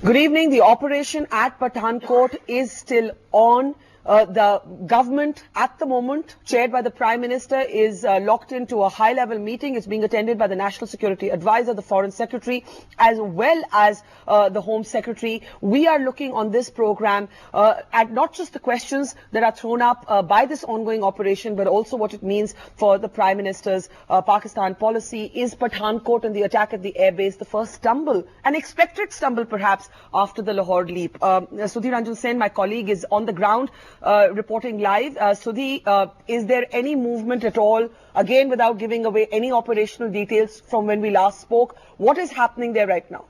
Good evening. The operation at Pathankot is still on. The government at the moment, chaired by the Prime Minister, is locked into a high-level meeting. It's being attended by the National Security Advisor, the Foreign Secretary, as well as the Home Secretary. We are looking on this program at not just the questions that are thrown up by this ongoing operation, but also what it means for the Prime Minister's Pakistan policy. Is Pathankot and the attack at the airbase the first stumble, an expected stumble perhaps, after the Lahore leap? Sudhi Ranjan Sen, my colleague, is on the ground. Reporting live. Sudhi, is there any movement at all, again without giving away any operational details from when we last spoke? What is happening there right now?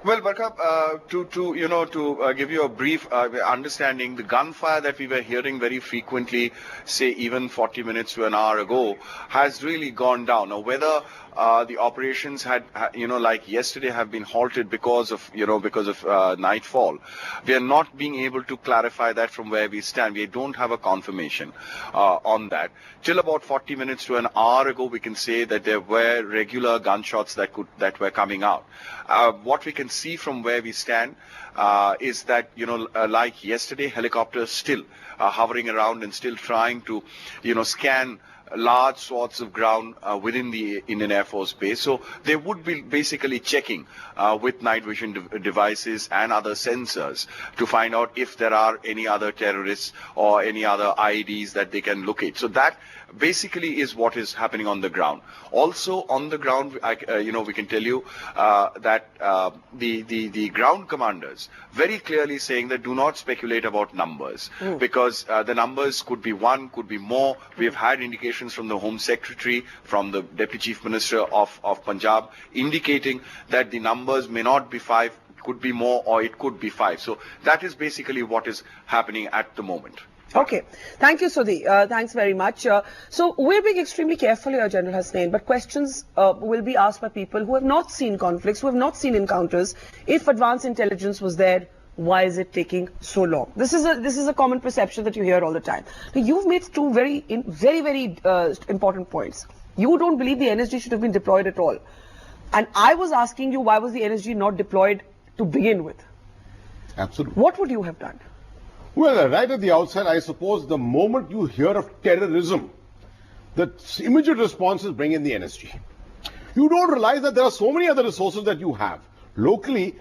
Well, Barkha, to give you a brief understanding, the gunfire that we were hearing very frequently, say even 40 minutes to an hour ago, has really gone down. Now, whether the operations had, like yesterday, have been halted because of nightfall, we are not being able to clarify that from where we stand. We don't have a confirmation on that. Till about 40 minutes to an hour ago, we can say that there were regular gunshots that were coming out. What we can see from where we stand is that, like yesterday, helicopters still hovering around and still trying to, scan large swaths of ground within the Indian Air Force base. So they would be basically checking with night vision devices and other sensors to find out if there are any other terrorists or any other IEDs that they can locate. So that basically is what is happening on the ground. Also on the ground, we can tell you that the ground commanders very clearly saying that do not speculate about numbers, because the numbers could be one, could be more. We have had indications from the Home Secretary, from the Deputy Chief Minister of Punjab, indicating that the numbers may not be 5, could be more, or it could be 5. So that is basically what is happening at the moment. Okay. Thank you, Sudhi. Thanks very much. So we're being extremely careful here, General Hasnain, but questions will be asked by people who have not seen conflicts, who have not seen encounters. If advanced intelligence was there, why is it taking so long? This is a common perception that you hear all the time. Now, you've made two very important points. You don't believe the NSG should have been deployed at all. And I was asking you, why was the NSG not deployed to begin with? Absolutely. What would you have done? Well, right at the outset, I suppose the moment you hear of terrorism, the immediate response is bring in the NSG. You don't realize that there are so many other resources that you have. Locally,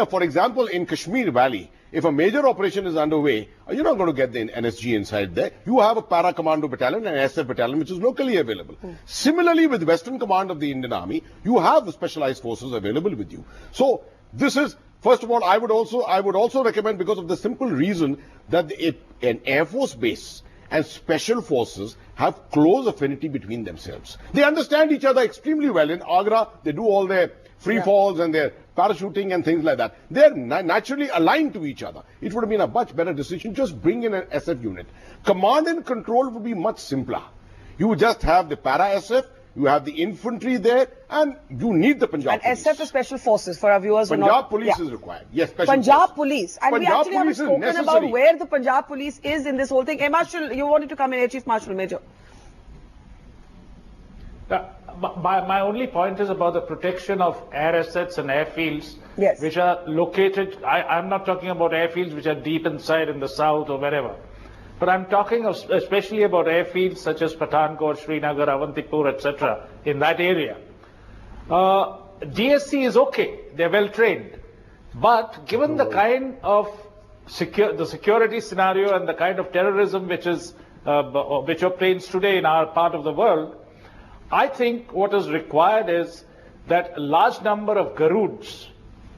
for example, in Kashmir Valley, if a major operation is underway, you're not going to get the NSG inside there. You have a para-commando battalion and SF battalion, which is locally available. Similarly, with Western Command of the Indian Army, you have specialized forces available with you. So this is, first of all, I would also recommend, because of the simple reason that an Air Force base and special forces have close affinity between themselves. They understand each other extremely well. In Agra, they do all their free falls and their parachuting and things like that. They're naturally aligned to each other. It would have been a much better decision. Just bring in an SF unit. Command and control would be much simpler. You would just have the para-SF, you have the infantry there, and you need the Punjab police. SF is special forces for our viewers. Punjab police is required. Yes, special Punjab forces. Police. And Punjab we actually haven't spoken about where the Punjab Police is in this whole thing. Air Marshal, you wanted to come in, Air Chief Marshal Major. My only point is about the protection of air assets and airfields, which are located. I'm not talking about airfields which are deep inside in the south or wherever, but I'm talking especially about airfields such as Pathankot, Srinagar, Avantipur, etc. in that area. DSC is okay; they're well trained, but given the kind of security scenario and the kind of terrorism which operates today in our part of the world, I think what is required is that a large number of Garuds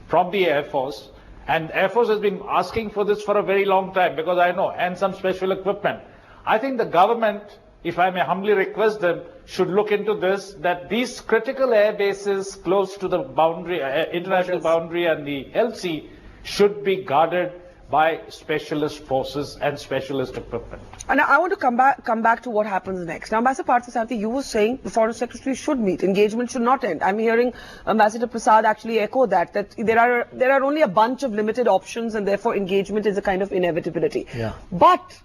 from the Air Force, and Air Force has been asking for this for a very long time, because I know, and some special equipment. I think the government, if I may humbly request them, should look into this, that these critical air bases close to the boundary, international boundary and the LC should be guarded by specialist forces and specialist equipment. And I want to come back to what happens next. Now, Ambassador Parthasarthy, you were saying the Foreign Secretary should meet. Engagement should not end. I'm hearing Ambassador Prasad actually echo that there are only a bunch of limited options, and therefore engagement is a kind of inevitability. Yeah. But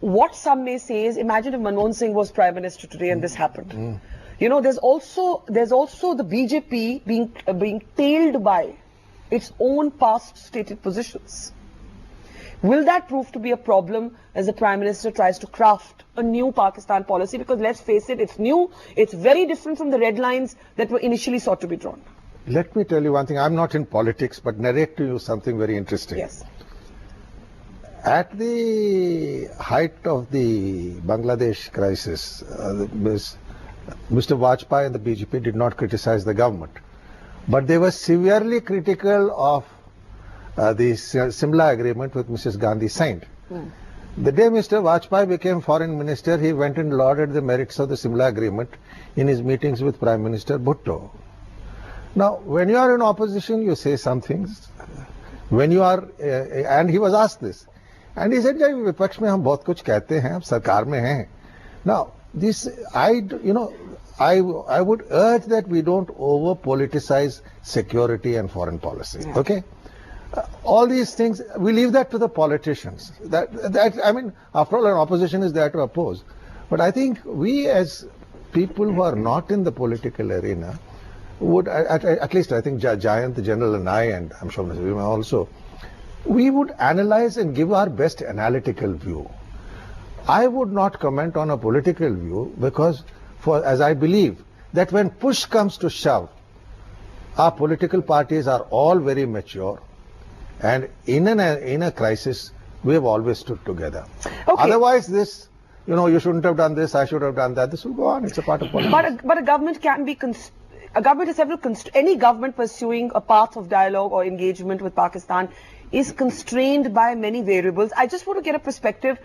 what some may say is, imagine if Manmohan Singh was Prime Minister today and this happened. You know, there's also the BJP being tailed by its own past stated positions. Will that prove to be a problem as the Prime Minister tries to craft a new Pakistan policy? Because let's face it, it's new, it's very different from the red lines that were initially sought to be drawn. Let me tell you one thing. I'm not in politics, but narrate to you something very interesting. Yes. At the height of the Bangladesh crisis, Mr. Vajpayee and the BJP did not criticize the government, but they were severely critical of the Simla agreement with Mrs. Gandhi signed. The day Mr. Vajpayee became foreign minister, he went and lauded the merits of the Simla agreement in his meetings with Prime Minister Bhutto. Now, when you are in opposition, you say some things. When you are, and he was asked this, and he said, "Jai vipaksh mein hum bahut kuch kehte hain, ab sarkar mein hain." Now, this, I would urge that we don't over politicize security and foreign policy. Yeah. Okay. All these things, we leave that to the politicians. I mean, after all, an opposition is there to oppose. But I think we as people who are not in the political arena would, at least I think Jayant, the General, and I, and I'm sure Mr. Vima also, we would analyze and give our best analytical view. I would not comment on a political view because, as I believe, that when push comes to shove, our political parties are all very mature. And in a crisis, we have always stood together. Okay. Otherwise, this, you shouldn't have done this, I should have done that. This will go on. It's a part of politics. But a government can be any government pursuing a path of dialogue or engagement with Pakistan is constrained by many variables. I just want to get a perspective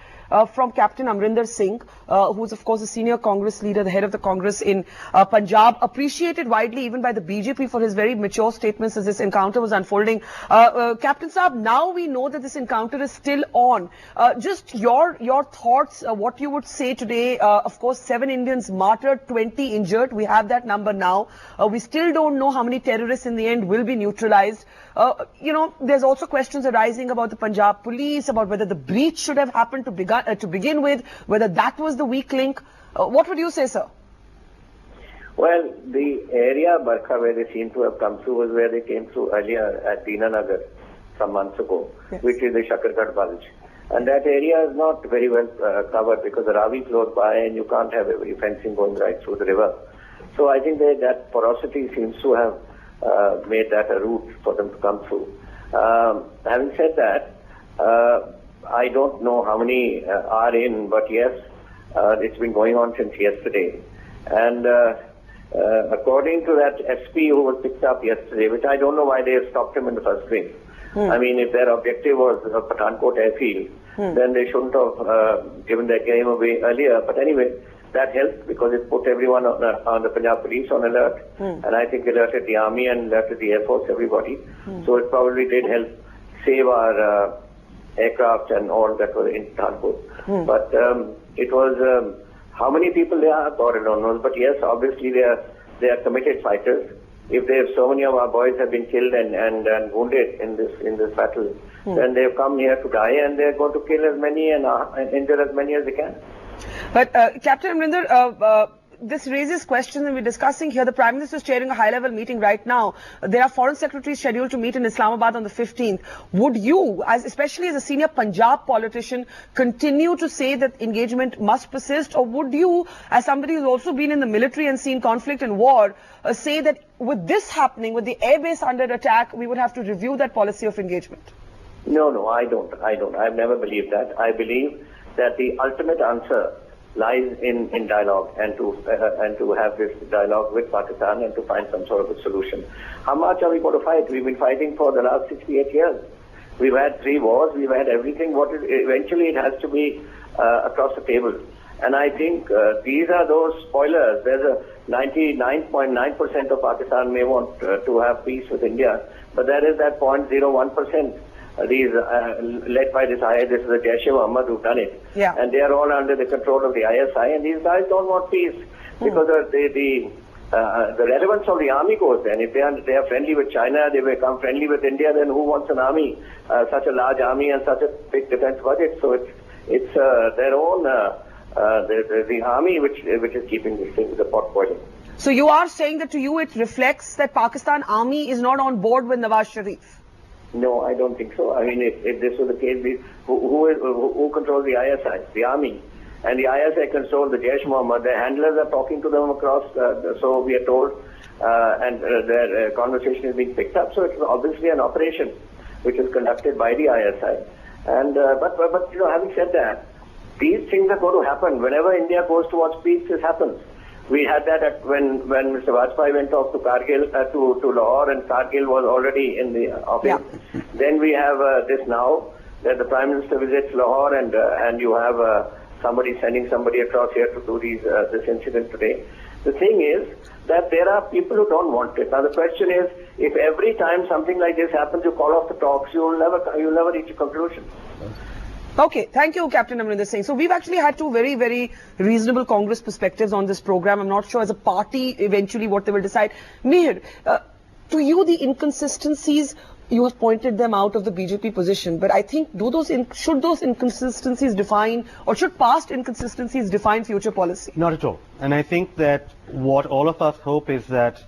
from Captain Amrinder Singh, who's of course a senior Congress leader, the head of the Congress in Punjab, appreciated widely even by the BJP for his very mature statements as this encounter was unfolding. Captain Saab, now we know that this encounter is still on. Just your thoughts, what you would say today. Of course, 7 Indians martyred, 20 injured. We have that number now. We still don't know how many terrorists in the end will be neutralized. There's also questions arising about the Punjab police, about whether the breach should have happened to begin with, whether that was the weak link. What would you say, sir? Well, the area, Barkha, where they seem to have come through was where they came through earlier at Deenanagar some months ago, yes, which is the Shakargarh Bulge. And that area is not very well covered because the Ravi flows by and you can't have every fencing going right through the river. So I think that porosity seems to have made that a route for them to come through. Having said that, I don't know how many are in, but yes, it's been going on since yesterday. And according to that SP who was picked up yesterday, which I don't know why they have stopped him in the first place. I mean, if their objective was Pathankot airfield, then they shouldn't have given their game away earlier. But anyway, that helped because it put everyone on the Punjab police on alert. And I think alerted the army and alerted the air force, everybody. So it probably did help save our aircraft and all that were in Pathankot. But it was, how many people there are, God alone knows. But yes, obviously they are committed fighters. If they have, so many of our boys have been killed and wounded in this battle, then they have come here to die, and they are going to kill as many and injure as many as they can. But Captain Amrinder, this raises questions, and we're discussing here. The Prime Minister is chairing a high-level meeting right now. There are foreign secretaries scheduled to meet in Islamabad on the 15th. Would you, especially as a senior Punjab politician, continue to say that engagement must persist, or would you, as somebody who's also been in the military and seen conflict and war, say that with this happening, with the airbase under attack, we would have to review that policy of engagement? No, I don't. I've never believed that. I believe that the ultimate answer lies in dialogue and to have this dialogue with Pakistan and to find some sort of a solution. How much are we going to fight? We've been fighting for the last 68 years. We've had 3 wars. We've had everything. Eventually it has to be across the table. And I think these are those spoilers. There's a 99.9% of Pakistan may want to have peace with India, but there is that 0.01%. These led by this is the Jaish-e-Mohammed who've done it, and they are all under the control of the ISI, and these guys don't want peace because the relevance of the army goes then. If they are friendly with China, they become friendly with India, then who wants an army, such a large army and such a big defense budget? So it's their own the army which is keeping this thing, the pot boiling. So you are saying that to you it reflects that Pakistan army is not on board with Nawaz Sharif? No, I don't think so. I mean, if this was the case, who controls the ISI? The army. And the ISI controls the Jaish Muhammad. Their handlers are talking to them across, so we are told, and their conversation is being picked up. So it's obviously an operation which is conducted by the ISI. And but you know, having said that, these things are going to happen. Whenever India goes towards peace, this happens. We had that when Mr. Vajpayee went off to Kargil, to Lahore, and Kargil was already in the office. Yeah. Then we have this now, that the Prime Minister visits Lahore, and you have somebody sending somebody across here to do this incident today. The thing is that there are people who don't want it. Now the question is, if every time something like this happens, you call off the talks, you'll never reach a conclusion. Okay, thank you, Captain Amrinder Singh. So we've actually had two very, very reasonable Congress perspectives on this program. I'm not sure as a party eventually what they will decide. Mihir, to you the inconsistencies, you have pointed them out of the BJP position, but I think should those inconsistencies define, or should past inconsistencies define future policy? Not at all. And I think that what all of us hope is that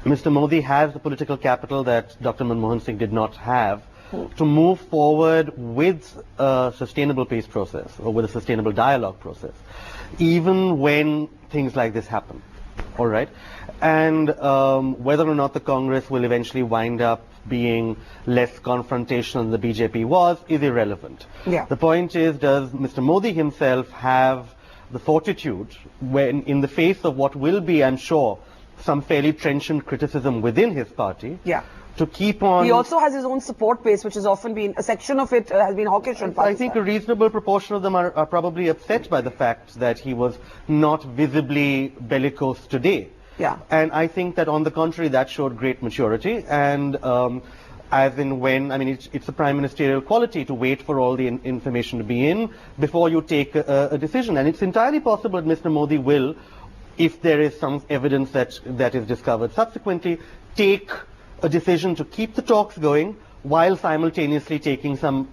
Mr. Modi has the political capital that Dr. Manmohan Singh did not have to move forward with a sustainable peace process or with a sustainable dialogue process, even when things like this happen. All right. And whether or not the Congress will eventually wind up being less confrontational than the BJP was is irrelevant. Yeah. The point is, does Mr. Modi himself have the fortitude when, in the face of what will be, I'm sure, some fairly trenchant criticism within his party, to keep on... He also has his own support base, which has often been, a section of it has been hawkish on Pakistan. I think a reasonable proportion of them are probably upset by the fact that he was not visibly bellicose today. Yeah. And I think that on the contrary, that showed great maturity. And as in when, I mean, it's a prime ministerial quality to wait for all the information to be in before you take a decision. And it's entirely possible that Mr. Modi will, if there is some evidence that is discovered subsequently, take a decision to keep the talks going while simultaneously taking some,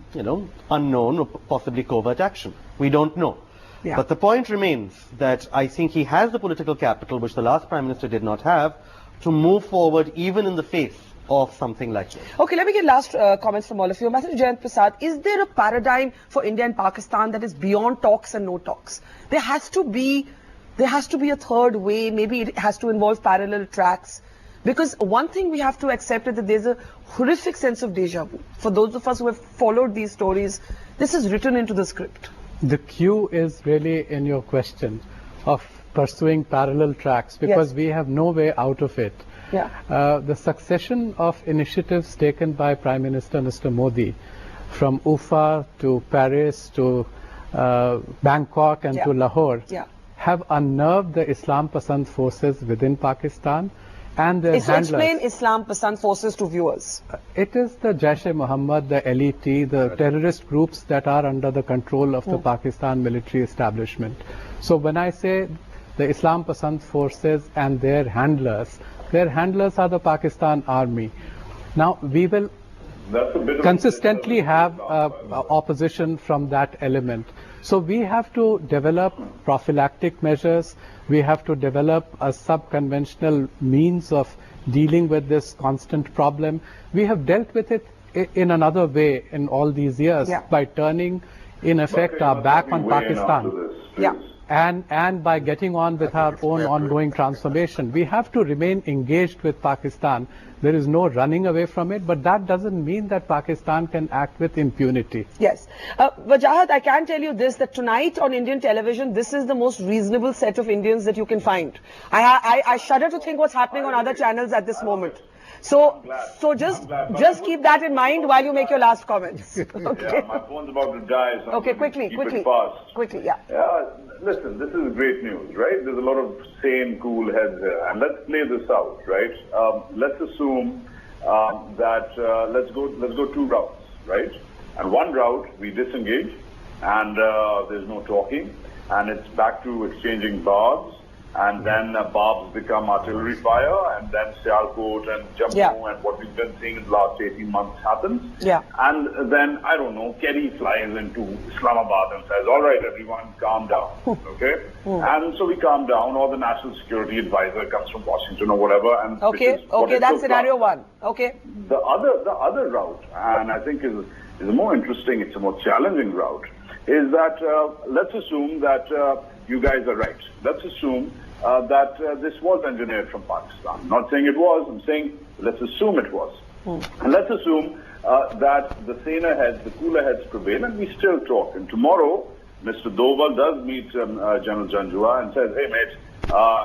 unknown or possibly covert action. We don't know. Yeah. But the point remains that I think he has the political capital, which the last Prime Minister did not have, to move forward even in the face of something like this. Okay, let me get last comments from all of you. Ambassador Jayant Prasad, is there a paradigm for India and Pakistan that is beyond talks and no talks? There has to be a third way. Maybe it has to involve parallel tracks. Because one thing we have to accept is that there's a horrific sense of deja vu. For those of us who have followed these stories, this is written into the script. The cue is really in your question of pursuing parallel tracks, because we have no way out of it. Yeah. The succession of initiatives taken by Prime Minister Mr. Modi, from Ufa to Paris to Bangkok and to Lahore, have unnerved the Islam Pasand forces within Pakistan and their handlers. Explain Islam Pasand forces to viewers. It is the Jaish-e-Mohammed, the LET, the terrorist groups that are under the control of the Pakistan military establishment. So when I say the Islam Pasand forces and their handlers are the Pakistan army. Now we will consistently have opposition from that element. So we have to develop prophylactic measures. We have to develop a sub-conventional means of dealing with this constant problem. We have dealt with it in another way in all these years by turning, in effect, our back on Pakistan. And by getting on with our own ongoing transformation. We have to remain engaged with Pakistan. There is no running away from it, but that doesn't mean that Pakistan can act with impunity. Yes. Wajahat, I can tell you this, that tonight on Indian television, this is the most reasonable set of Indians that you can find. I shudder to think what's happening on other channels at this moment. So just keep that in mind while you make your last comments. Okay. Yeah, my phone's about to die. So okay, quickly. Quickly, yeah. Listen, this is great news, right? There's a lot of sane, cool heads here. And let's play this out, right? Let's assume that let's go two routes, right? And one route, we disengage, and there's no talking, and it's back to exchanging barbs, and then Babs become artillery fire, and then Sialkot and Jammu and what we've been seeing in the last 18 months happens. Yeah. And then, I don't know, Kerry flies into Islamabad and says, all right, everyone, calm down, okay? And so we calm down, or the National Security Advisor comes from Washington or whatever. And okay, that's scenario one. Okay. The other route, and I think is a more interesting, it's a more challenging route, is that let's assume that you guys are right. Let's assume that this was engineered from Pakistan. I'm not saying it was, I'm saying let's assume it was. And let's assume that the saner heads, the cooler heads prevail, and we still talk. And tomorrow, Mr. Doval does meet General Janjua and says, hey mate,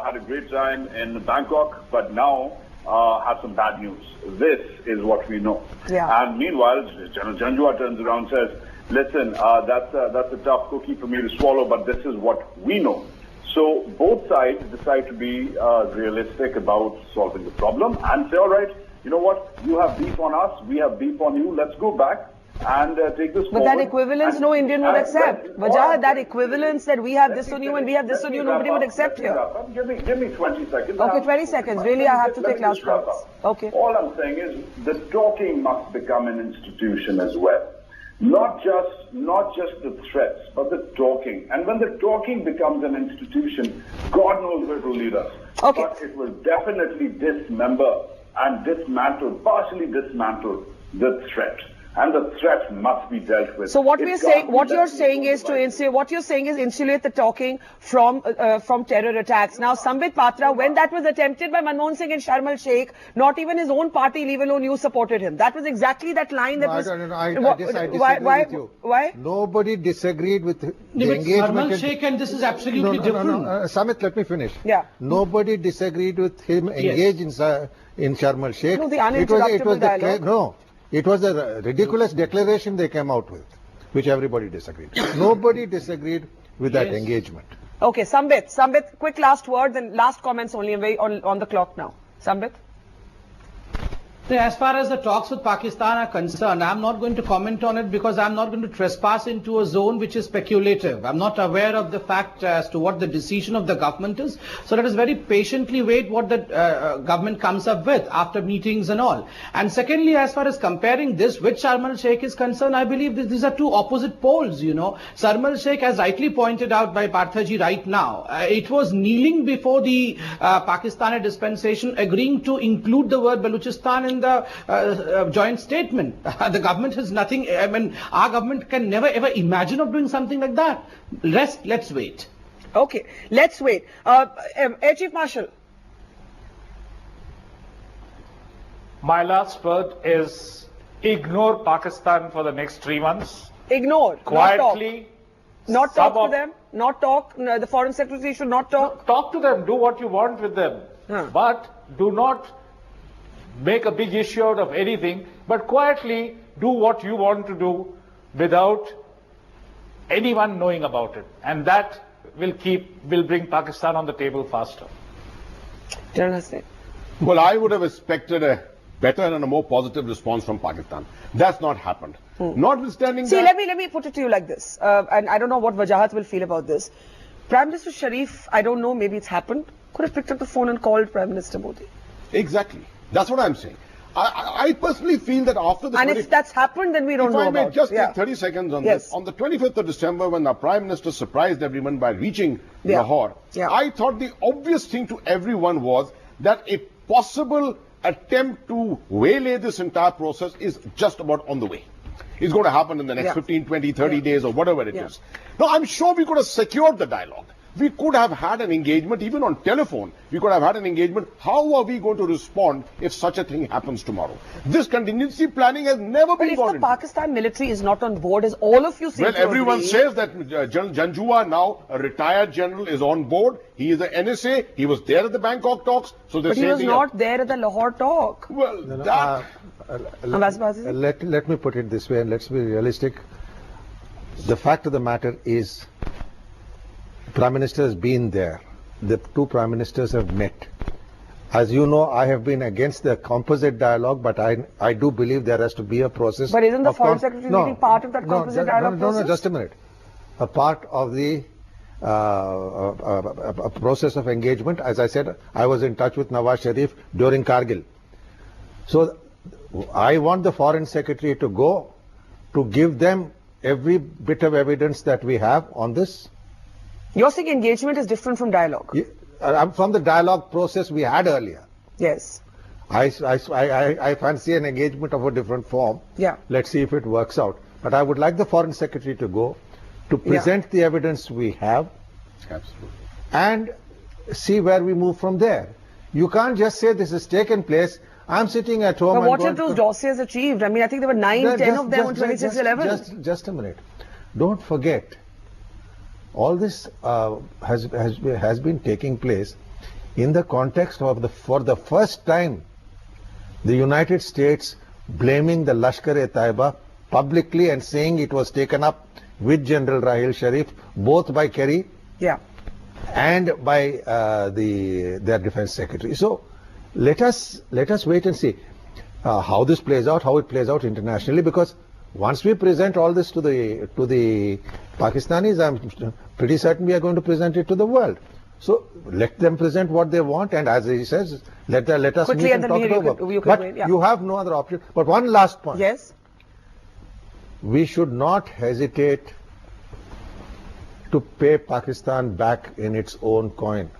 had a great time in Bangkok, but now have some bad news. This is what we know. Yeah. And meanwhile, General Janjua turns around and says, listen, that's a tough cookie for me to swallow, but this is what we know. So both sides decide to be realistic about solving the problem and say, all right, you know what, you have beef on us, we have beef on you, let's go back and take this forward. But that equivalence no Indian would accept. Wajahat, that equivalence that we have this on you and we have this on you, nobody would accept here. Give me 20 seconds. Okay, 20 seconds. Really, I have to take last words. Okay. All I'm saying is the talking must become an institution as well. Not just the threats, but the talking. And when the talking becomes an institution, God knows where it will lead us. Okay. But it will definitely dismember and dismantle, partially dismantle the threat. And the threat must be dealt with. So what you're saying is insulate the talking from terror attacks. Now, Sambit Patra, when that was attempted by Manmohan Singh in Sharm el-Sheikh, not even his own party, leave alone you, supported him. That was exactly that line that was. I disagree with you. Why? Nobody disagreed with the engagement. Sharm el-Sheikh, and this is absolutely different. Samit, let me finish. Yeah. Nobody disagreed with him engaged in Sharm el-Sheikh. No, the uninterruptible dialogue. It was a ridiculous declaration they came out with, which everybody disagreed. Nobody disagreed with that engagement. Okay, Sambit, quick last words and last comments only, on the clock now. Sambit? As far as the talks with Pakistan are concerned, I'm not going to comment on it because I'm not going to trespass into a zone which is speculative. I'm not aware of the fact as to what the decision of the government is. So let us very patiently wait what the government comes up with after meetings and all. And secondly, as far as comparing this with Sharm el-Sheikh is concerned, I believe these are two opposite poles, you know. Sharm el-Sheikh, as rightly pointed out by Parthaji right now, it was kneeling before the Pakistani dispensation, agreeing to include the word Baluchistan in the joint statement. The government has nothing, I mean, our government can never ever imagine of doing something like that. Let's wait. Okay, let's wait. Air Chief Marshal. My last word is ignore Pakistan for the next 3 months. Ignore. Quietly. Not talk to them. Not talk. No, the Foreign Secretary should not talk. No, talk to them. Do what you want with them. But do not make a big issue out of anything, but quietly do what you want to do without anyone knowing about it. And that will bring Pakistan on the table faster. Well, I would have expected a better and a more positive response from Pakistan. That's not happened. Notwithstanding that... See, let me put it to you like this, and I don't know what Wajahat will feel about this. Prime Minister Sharif, I don't know, maybe it's happened, could have picked up the phone and called Prime Minister Modi. Exactly. That's what I'm saying. I personally feel that after the... And if that's happened, then we don't know about it. Just take 30 seconds on this. On the 25th of December, when the Prime Minister surprised everyone by reaching Lahore, I thought the obvious thing to everyone was that a possible attempt to waylay this entire process is just about on the way. It's going to happen in the next 15, 20, 30 days or whatever it is. Now, I'm sure we could have secured the dialogue. We could have had an engagement, even on telephone. We could have had an engagement. How are we going to respond if such a thing happens tomorrow? This contingency planning has never been gone into. But if the Pakistan military is not on board, as all of you seem to agree... Well, everyone says that General Janjua, now a retired general, is on board. He is the NSA. He was there at the Bangkok talks. So but he was not there at the Lahore talk. Well, let me put it this way, and let's be realistic. The fact of the matter is, Prime Minister has been there. The two Prime Ministers have met. As you know, I have been against the composite dialogue, but I do believe there has to be a process. But isn't the Foreign Secretary leading part of that composite dialogue process? No, just a minute. A part of the a process of engagement. As I said, I was in touch with Nawaz Sharif during Kargil. So I want the Foreign Secretary to go to give them every bit of evidence that we have on this. You're saying engagement is different from dialogue? From the dialogue process we had earlier. Yes. I fancy an engagement of a different form. Yeah. Let's see if it works out. But I would like the Foreign Secretary to go to present the evidence we have. Absolutely. And see where we move from there. You can't just say this has taken place. I'm sitting at home. But what have those dossiers achieved? I mean, I think there were 9, 10 of them on 26/11. Just a minute. Don't forget, all this has been taking place in the context of for the first time, the United States blaming the Lashkar-e-Taiba publicly and saying it was taken up with General Rahil Sharif, both by Kerry and by their defense secretary. So let us wait and see how this plays out, how it plays out internationally, because once we present all this to the Pakistanis, I'm pretty certain we are going to present it to the world. So let them present what they want, and as he says, let us quickly meet and talk it over. But you have no other option. But one last point. Yes. We should not hesitate to pay Pakistan back in its own coin.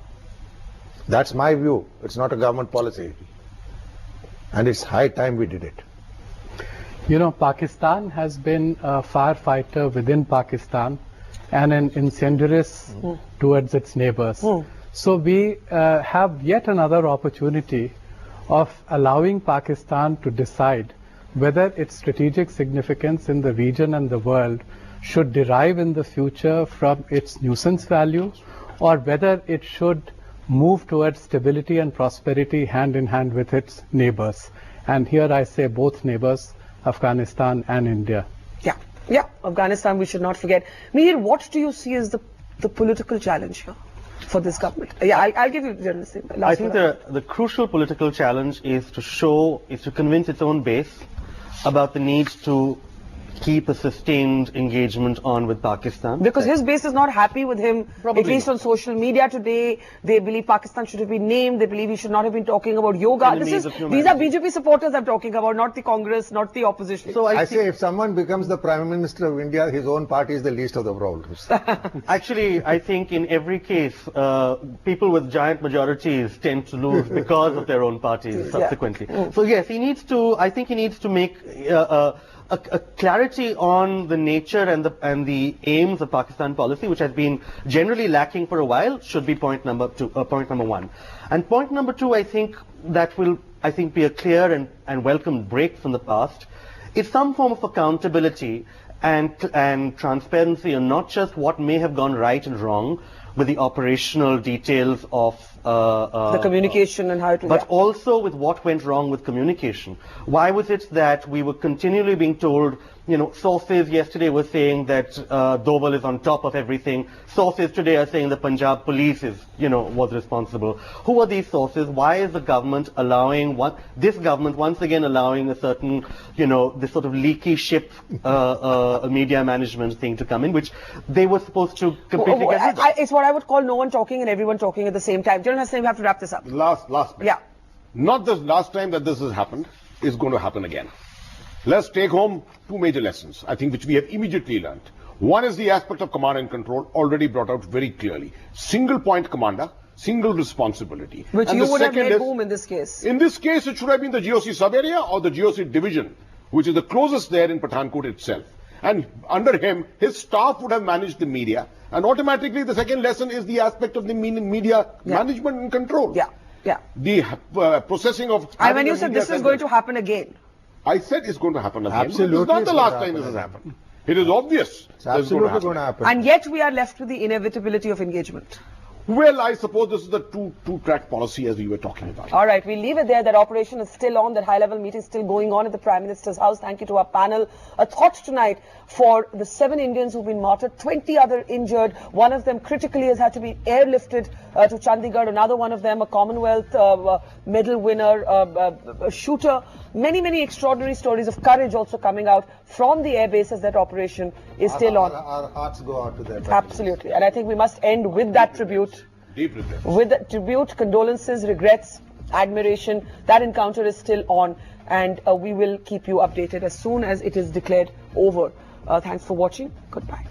That's my view. It's not a government policy. And it's high time we did it. You know, Pakistan has been a firefighter within Pakistan and an incendiarist towards its neighbors. So we have yet another opportunity of allowing Pakistan to decide whether its strategic significance in the region and the world should derive in the future from its nuisance value, or whether it should move towards stability and prosperity hand in hand with its neighbors. And here I say both neighbors, Afghanistan and India. Yeah, Afghanistan we should not forget. Mihir, what do you see as the political challenge here for this government? Yeah, I'll give you the I think the crucial political challenge is to convince its own base about the need to keep a sustained engagement on with Pakistan. Because his base is not happy with him, at least on social media today. They believe Pakistan should have been named. They believe he should not have been talking about yoga. These are BJP supporters I'm talking about, not the Congress, not the opposition. So I say if someone becomes the Prime Minister of India, his own party is the least of the problems. Actually, I think in every case, people with giant majorities tend to lose because of their own parties subsequently. So yes, I think he needs to make a clarity on the nature and the aims of Pakistan policy, which has been generally lacking for a while, should be point number one. And point number two, I think that will be a clear and welcome break from the past, is some form of accountability and transparency on not just what may have gone right and wrong with the operational details of the communication and how it was, but also with what went wrong with communication. Why was it that we were continually being told, sources yesterday were saying that Doval is on top of everything. Sources today are saying the Punjab police was responsible. Who are these sources? Why is the government this government once again allowing a certain, this sort of leaky ship media management thing to come in, which they were supposed to completely get rid of? It's what I would call no one talking and everyone talking at the same time. General Hassan, we have to wrap this up. Last bit. Yeah. Not the last time that this has happened, it's going to happen again. Let's take home two major lessons, I think, which we have immediately learned. One is the aspect of command and control, already brought out very clearly. Single point commander, single responsibility. Which you would have made boom in this case. In this case, it should have been the GOC sub-area or the GOC division, which is the closest there in Pathankot itself. And under him, his staff would have managed the media. And automatically, the second lesson is the aspect of the media management and control. The processing of... And when you said this is going to happen again. I said it's going to happen again. Absolutely. It's not the last time this has happened. It is obvious. It's absolutely going to happen. And yet we are left with the inevitability of engagement. Well, I suppose this is the two-track policy as we were talking about. All right, we'll leave it there. That operation is still on. That high-level meeting is still going on at the Prime Minister's house. Thank you to our panel. A thought tonight for the 7 Indians who've been martyred, 20 other injured. One of them critically has had to be airlifted to Chandigarh. Another one of them, a Commonwealth medal winner, a shooter. many extraordinary stories of courage also coming out from the air base as that operation is still on. Our hearts go out to them. Absolutely. And I think we must end with that tribute. Deep regrets. With the tribute, condolences, regrets, admiration. That encounter is still on, and we will keep you updated as soon as it is declared over. Thanks for watching. Goodbye.